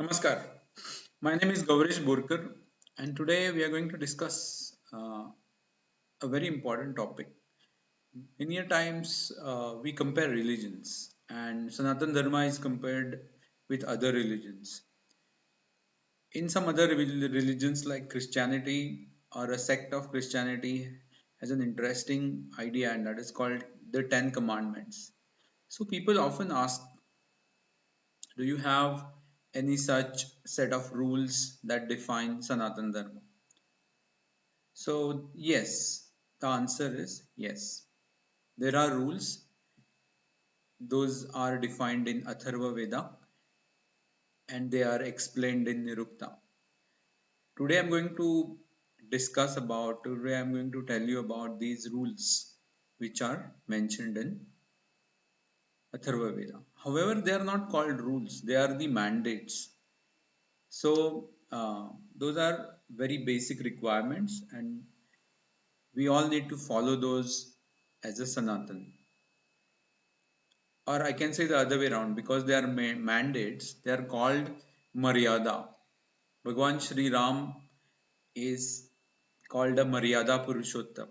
Namaskar. My name is Gaurish Borkar, and today we are going to discuss a very important topic. Many a times we compare religions, and Sanatan Dharma is compared with other religions. In some other religions, like Christianity or a sect of Christianity, has an interesting idea, and that is called the Ten Commandments. So people often ask, do you have any such set of rules that define Sanatan Dharma? So, yes, the answer is yes. There are rules, those are defined in Atharvaveda and they are explained in Nirukta. Today I'm going to tell you about these rules which are mentioned in Atharvaveda. However, they are not called rules, they are the mandates. So, those are very basic requirements, and we all need to follow those as a Sanatani. Or I can say the other way around, because they are mandates, they are called Maryada. Bhagwan Sri Ram is called a Maryada Purushottam.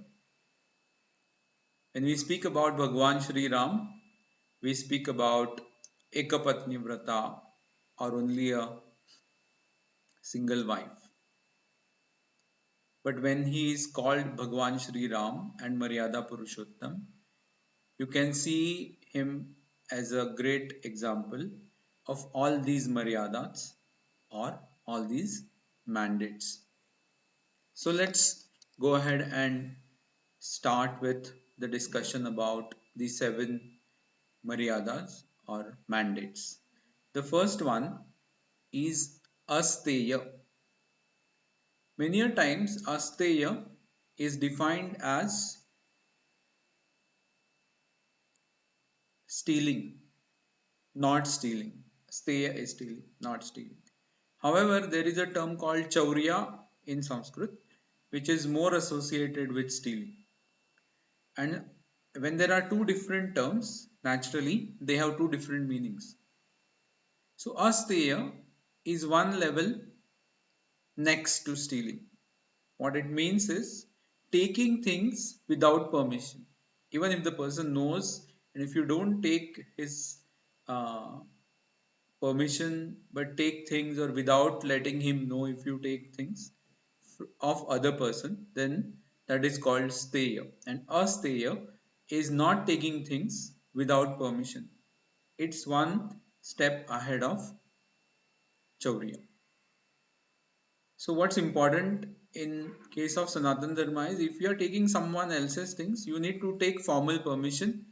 When we speak about Bhagwan Sri Ram, we speak about Ekapatni Vrata, or only a single wife. But when he is called Bhagwan Sri Ram and Maryada Purushottam, you can see him as a great example of all these Maryadas or all these mandates. So let's go ahead and start with the discussion about the seven Maryadas or mandates. The first one is Asteya. Many a times Asteya is defined as stealing, not stealing. Steya is stealing, not stealing. However, there is a term called Chaurya in Sanskrit, which is more associated with stealing. And when there are two different terms, naturally they have two different meanings. So, Asteya is one level next to stealing. What it means is taking things without permission. Even if the person knows, and if you don't take his uh, permission but take things, or without letting him know, if you take things of other person, then that is called steya. And asteya is not taking things without permission. It's one step ahead of chaurya. So what's important in case of Sanatan Dharma is, if you are taking someone else's things, you need to take formal permission,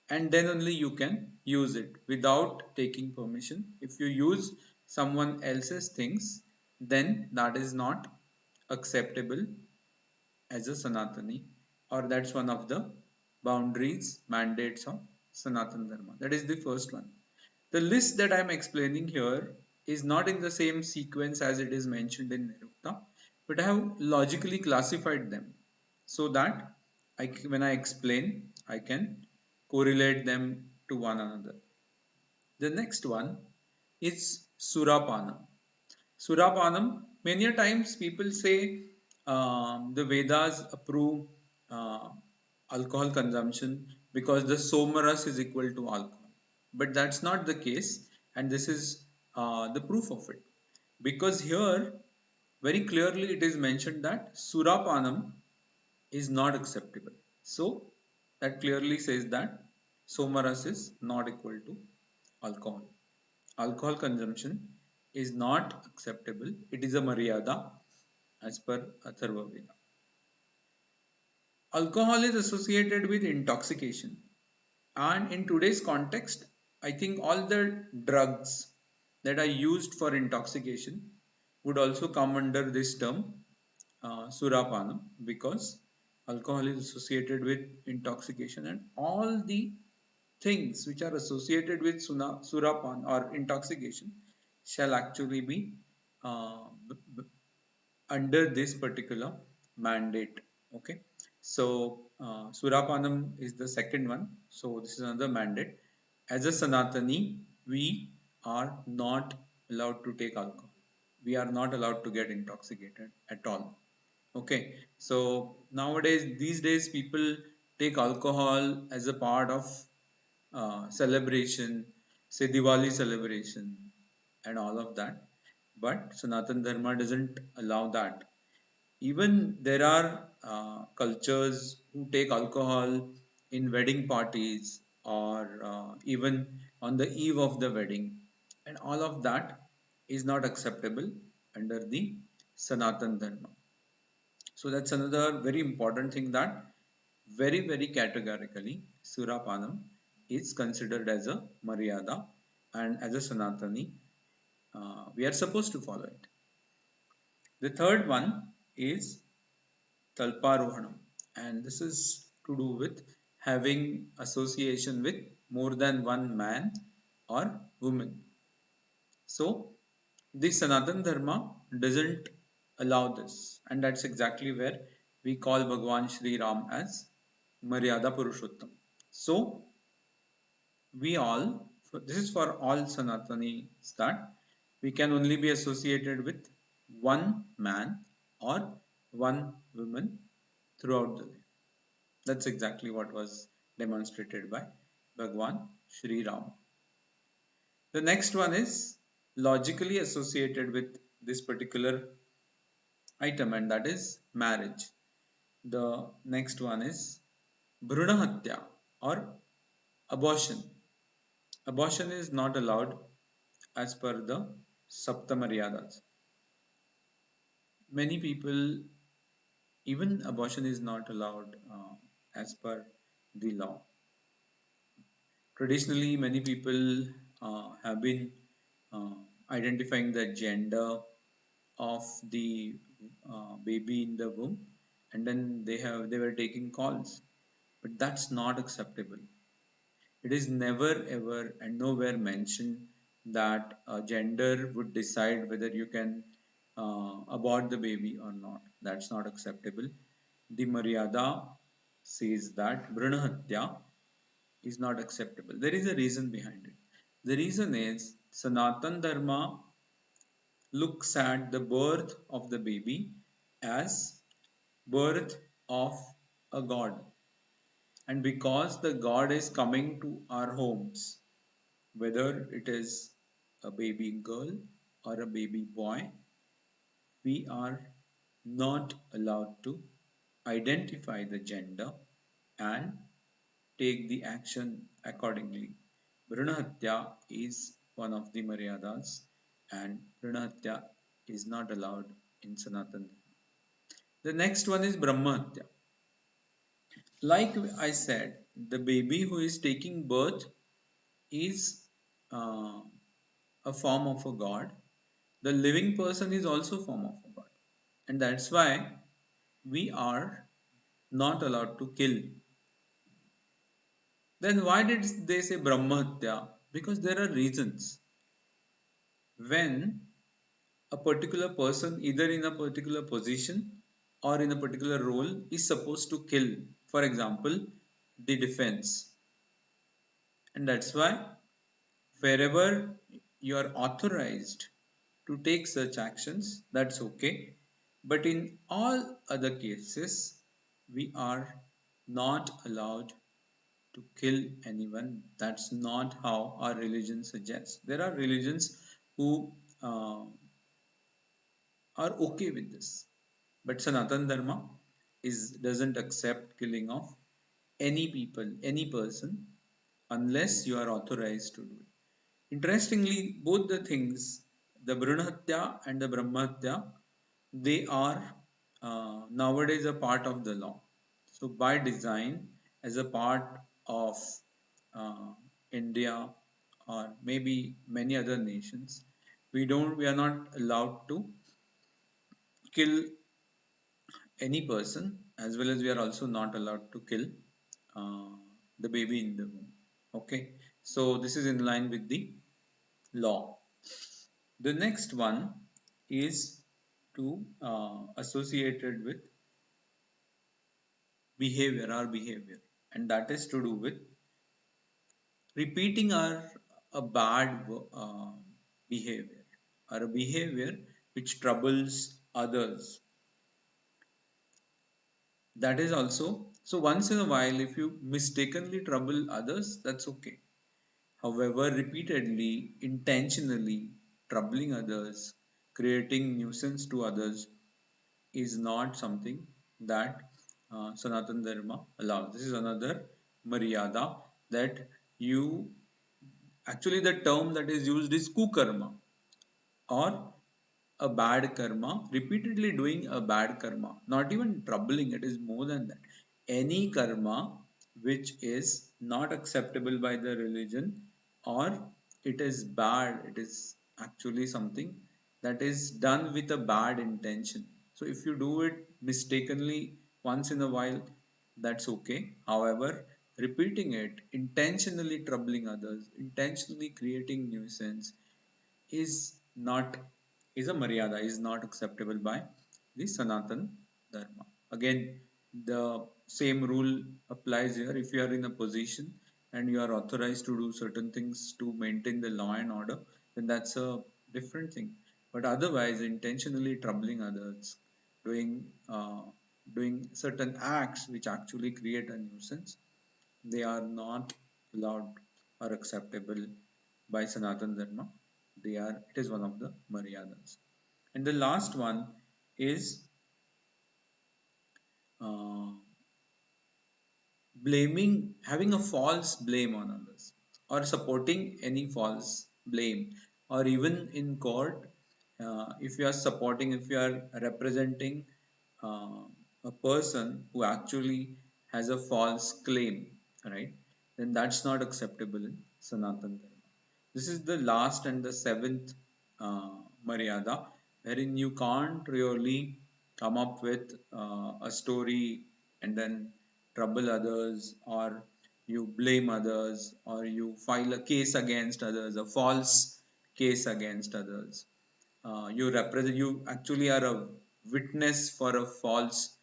and then only you can use it. Without taking permission, if you use someone else's things, then that is not acceptable as a Sanatani, or that's one of the boundaries, mandates of Sanatan Dharma. That is the first one. The list that I am explaining here is not in the same sequence as it is mentioned in Nirukta, but I have logically classified them so that when I explain, I can correlate them to one another. The next one is Surapanam. Surapanam, many a times people say the Vedas approve uh, alcohol consumption because the somaras is equal to alcohol. But that's not the case, and this is the proof of it. Because here, very clearly, it is mentioned that Surapanam is not acceptable. So, that clearly says that somaras is not equal to alcohol. Alcohol consumption is not acceptable. It is a Maryada as per Atharvaveda. Alcohol is associated with intoxication, and in today's context, I think all the drugs that are used for intoxication would also come under this term, Surapanam, because alcohol is associated with intoxication, and all the things which are associated with Surapan or intoxication shall actually be uh, under this particular mandate. Okay, so Surapanam is the second one. So this is another mandate. As a Sanatani, we are not allowed to take alcohol. We are not allowed to get intoxicated at all. Okay, so nowadays, these days, people take alcohol as a part of celebration, say Diwali celebration, and all of that. But Sanatan Dharma doesn't allow that. Even there are cultures who take alcohol in wedding parties or even on the eve of the wedding, and all of that is not acceptable under the Sanatan Dharma. So that's another very important thing, that very categorically Surapanam is considered as a Maryada, and as a Sanatani we are supposed to follow it. The third one is Talparohanam, and this is to do with having association with more than one man or woman. So the Sanatan Dharma doesn't allow this, and that's exactly where we call Bhagwan Shri Ram as Maryada Purushottam. So we all, this is for all Sanatanis, that we can only be associated with one man or one woman throughout the day. That's exactly what was demonstrated by Bhagwan Shri Ram. The next one is logically associated with this particular item, and that is marriage. The next one is Bhruna Hatya or abortion. Abortion is not allowed as per the Sapta Maryadas. Many people, even abortion is not allowed as per the law. Traditionally, many people have been uh, identifying the gender of the baby in the womb, and then they were taking calls, but that's not acceptable. It is never ever and nowhere mentioned that gender would decide whether you can abort the baby or not. That's not acceptable. The Maryada says that Bhruna Hatya is not acceptable. There is a reason behind it. The reason is Sanatan Dharma looks at the birth of the baby as birth of a god, and because the god is coming to our homes, whether it is a baby girl or a baby boy, we are not allowed to identify the gender and take the action accordingly. Bhruna is one of the Maryadas, and Bhruna is not allowed in Sanatan. The next one is Brahmatya. Like I said, the baby who is taking birth is uh, a form of a god. The living person is also a form of a god, and that's why we are not allowed to kill. Then why did they say Brahmatya? Because there are reasons. When a particular person, either in a particular position or in a particular role, is supposed to kill, for example, the defense, and that's why wherever you are authorized to take such actions, that's okay. But in all other cases, we are not allowed to kill anyone. That's not how our religion suggests. There are religions who are okay with this, but Sanatan Dharma doesn't accept killing of any people, any person, unless you are authorized to do it. Interestingly, both the things, the Bhrunhatya and the Brahmatya, they are nowadays a part of the law. So, by design, as a part of uh, India or maybe many other nations, we are not allowed to kill any person, as well as we are also not allowed to kill uh, the baby in the womb. Okay, so this is in line with the law. The next one is to associated with behavior, our behavior, and that is to do with repeating our a bad behavior. or a behavior which troubles others. That is also, so once in a while, if you mistakenly trouble others, that's okay. However, repeatedly, intentionally troubling others, creating nuisance to others is not something that Sanatan Dharma allows. This is another Maryada that you, actually the term that is used is kukarma, or a bad karma, repeatedly doing a bad karma, not even troubling, it is more than that. Any karma which is not acceptable by the religion, or it is bad, it is actually something that is done with a bad intention. So if you do it mistakenly once in a while, that's okay. However, repeating it, intentionally troubling others, intentionally creating nuisance, is not, is a maryada, is not acceptable by the Sanatan Dharma. Again, the same rule applies here. If you are in a position and you are authorized to do certain things to maintain the law and order, then that's a different thing. But otherwise, intentionally troubling others, doing doing certain acts which actually create a nuisance, they are not allowed or acceptable by Sanatan Dharma. They are, it is one of the Maryadas. And the last one is uh, blaming, having a false blame on others, or supporting any false blame, or even in court, if you are supporting, if you are representing uh, a person who actually has a false claim, right? Then that's not acceptable in Sanatan Dharma. This is the last and the seventh Maryada, wherein you can't really come up with a story and then trouble others, or you blame others, or you file a case against others, a false case against others. You represent, you actually are a witness for a false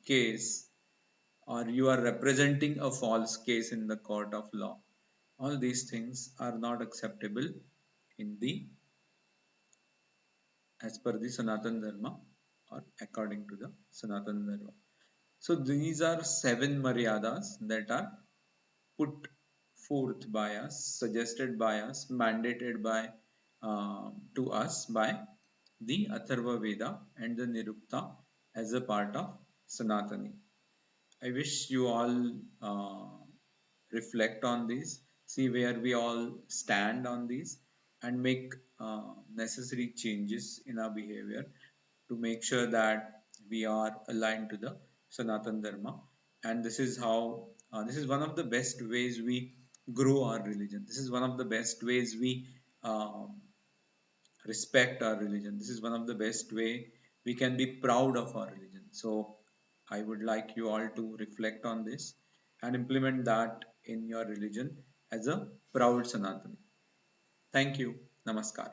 case, or you are representing a false case in the court of law. All these things are not acceptable in the, as per the Sanatan Dharma, or according to the Sanatan Dharma. So these are seven Maryadas that are put forth by us, suggested by us, mandated by to us by the Atharvaveda and the Nirukta as a part of Sanatani. I wish you all reflect on these, see where we all stand on these, and make necessary changes in our behavior to make sure that we are aligned to the Sanatan Dharma. And this is how, this is one of the best ways we grow our religion. This is one of the best ways we respect our religion. This is one of the best way we can be proud of our religion. So I would like you all to reflect on this and implement that in your religion as a proud Sanatani. Thank you. Namaskar.